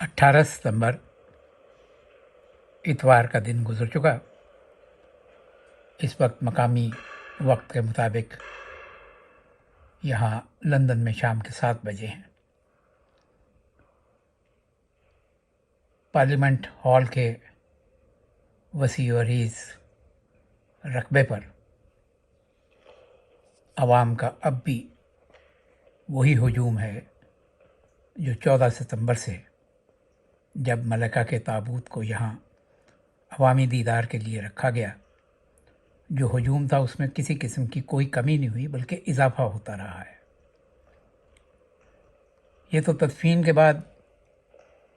18 सितंबर इतवार का दिन गुजर चुका। इस वक्त मकामी वक्त के मुताबिक यहाँ लंदन में शाम के 7 बजे हैं। पार्लियामेंट हॉल के वसी और अरीज़ रकबे पर आवाम का अब भी वही हजूम है जो 14 सितंबर से, जब मलका के ताबूत को यहाँ अवामी दीदार के लिए रखा गया, जो हजूम था उसमें किसी किस्म की कोई कमी नहीं हुई बल्कि इजाफा होता रहा है। ये तो तदफीन के बाद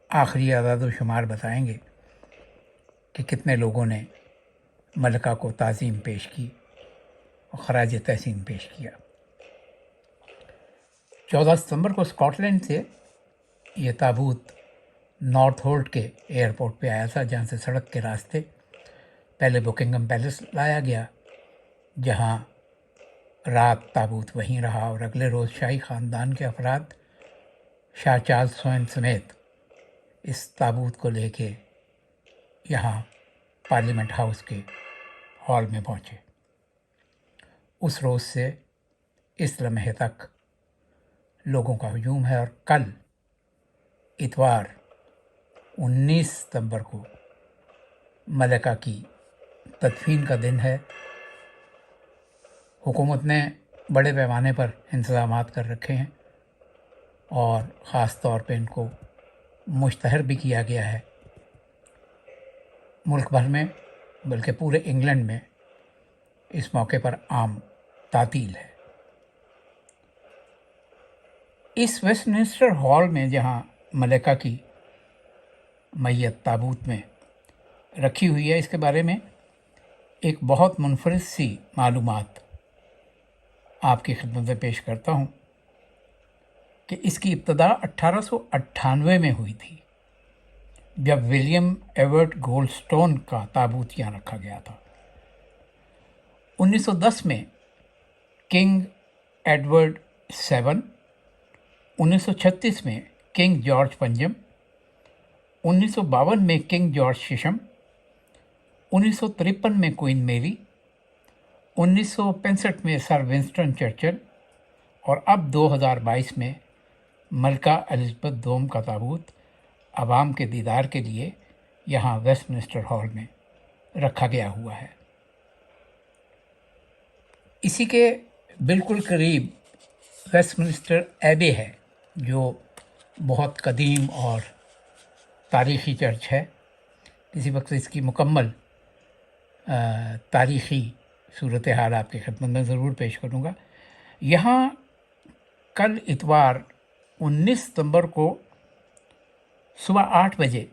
आखिरी आदाद व शुमार बताएंगे कि कितने लोगों ने मलका को ताज़ीम पेश की और ख़राज तहसीन पेश किया। 14 सितंबर को स्कॉटलैंड से ये ताबूत नॉर्थहोल्ट के एयरपोर्ट पे आया था, जहाँ से सड़क के रास्ते पहले बुकिंगम पैलेस लाया गया, जहाँ रात ताबूत वहीं रहा और अगले रोज़ शाही ख़ानदान के अफराद शाह चार्ल्स स्वयं समेत इस ताबूत को लेके यहाँ पार्लियामेंट हाउस के हॉल में पहुँचे। उस रोज़ से इस लम्हे तक लोगों का हजूम है और कल इतवार 19 सितंबर को मलका की तदफीन का दिन है। हुकूमत ने बड़े पैमाने पर इंतज़ामात कर रखे हैं और ख़ास तौर पे इनको मुश्तहर भी किया गया है। मुल्क भर में बल्कि पूरे इंग्लैंड में इस मौके पर आम तातील है। इस वेस्टमिंस्टर हॉल में जहाँ मलका की मैयत ताबूत में रखी हुई है, इसके बारे में एक बहुत मुनफरिद सी मालूमात आपकी खिदमत में पेश करता हूँ कि इसकी इब्तदा 1898 में हुई थी, जब विलियम एवर्ट गोल्डस्टोन का ताबूत यहाँ रखा गया था। 1910 में किंग एडवर्ड VII, 1936 में किंग जॉर्ज पंजम, 1952 में किंग जॉर्ज शीशम, 1953 में क्वीन मेरी, 1965 में सर विंस्टन चर्चिल और अब 2022 में मलका एलिज़ाबेथ दोम का ताबूत आवाम के दीदार के लिए यहाँ वेस्टमिंस्टर हॉल में रखा गया हुआ है। इसी के बिल्कुल करीब वेस्टमिंस्टर एबे है, जो बहुत कदीम और तारीख़ी चर्च है। किसी वक्त इसकी मुकम्मल तारीख़ी सूरत हाल आपकी खिदमत में ज़रूर पेश करूँगा। यहाँ कल इतवार 19 सितंबर को सुबह 8 बजे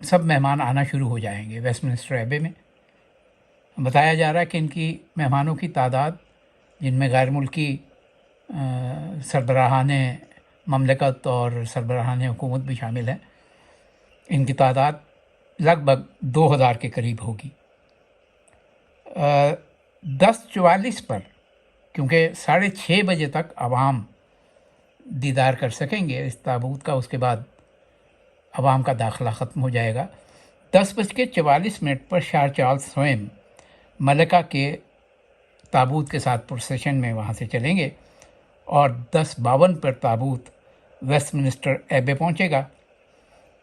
सब मेहमान आना शुरू हो जाएंगे वेस्टमिंस्टर एबे में। बताया जा रहा है कि इनकी मेहमानों की तादाद, जिनमें गैर मुल्की सरबराहान ममलकत और सरबराहान हुकूमत भी शामिल हैं, इनकी तादाद लगभग 2000 के करीब होगी। 10:44 पर, क्योंकि 6:30 बजे तक आवाम दीदार कर सकेंगे इस ताबूत का, उसके बाद आवाम का दाखिला ख़त्म हो जाएगा। 10:44 पर शाह चार्ल्स स्वयं मलका के ताबूत के साथ प्रोसेशन में वहाँ से चलेंगे और 10:52 पर ताबूत वेस्टमिंस्टर एबे पहुँचेगा।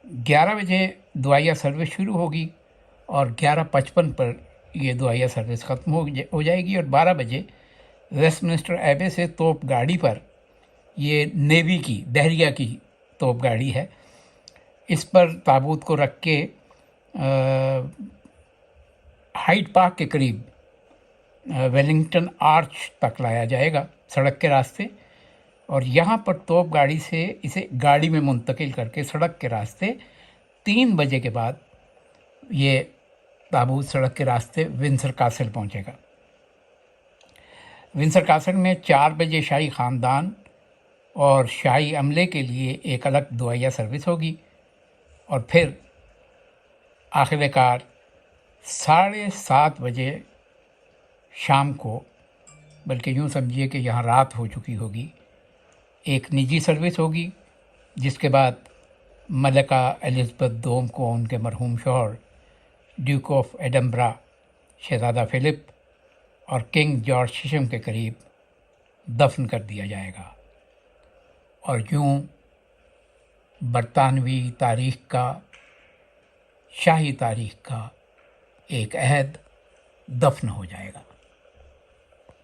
11 बजे दुआया सर्विस शुरू होगी और 11:55 पर ये दुआया सर्विस ख़त्म हो जाएगी और 12 बजे वेस्टमिंस्टर एबे से तोप गाड़ी पर, ये नेवी की बहरिया की तोप गाड़ी है, इस पर ताबूत को रख के हाइड पार्क के करीब वेलिंगटन आर्च तक लाया जाएगा सड़क के रास्ते, और यहाँ पर तोप गाड़ी से इसे गाड़ी में मुंतकिल करके सड़क के रास्ते 3 बजे के बाद ये ताबूत सड़क के रास्ते विंसर कासल पहुँचेगा। विंसर कासल में 4 बजे शाही ख़ानदान और शाही अमले के लिए एक अलग दुआया सर्विस होगी और फिर आखिरकार 7:30 बजे शाम को, बल्कि यूँ समझिए कि यहाँ रात हो चुकी होगी, एक निजी सर्विस होगी, जिसके बाद ملکہ الزبتھ دوم کو ان کے مرحوم شوہر ڈیوک آف ایڈنبرا شہزادہ فلپ اور کنگ جارج ششم کے قریب دفن کر دیا جائے گا، اور یوں برطانوی تاریخ کا، شاہی تاریخ کا ایک عہد دفن ہو جائے گا۔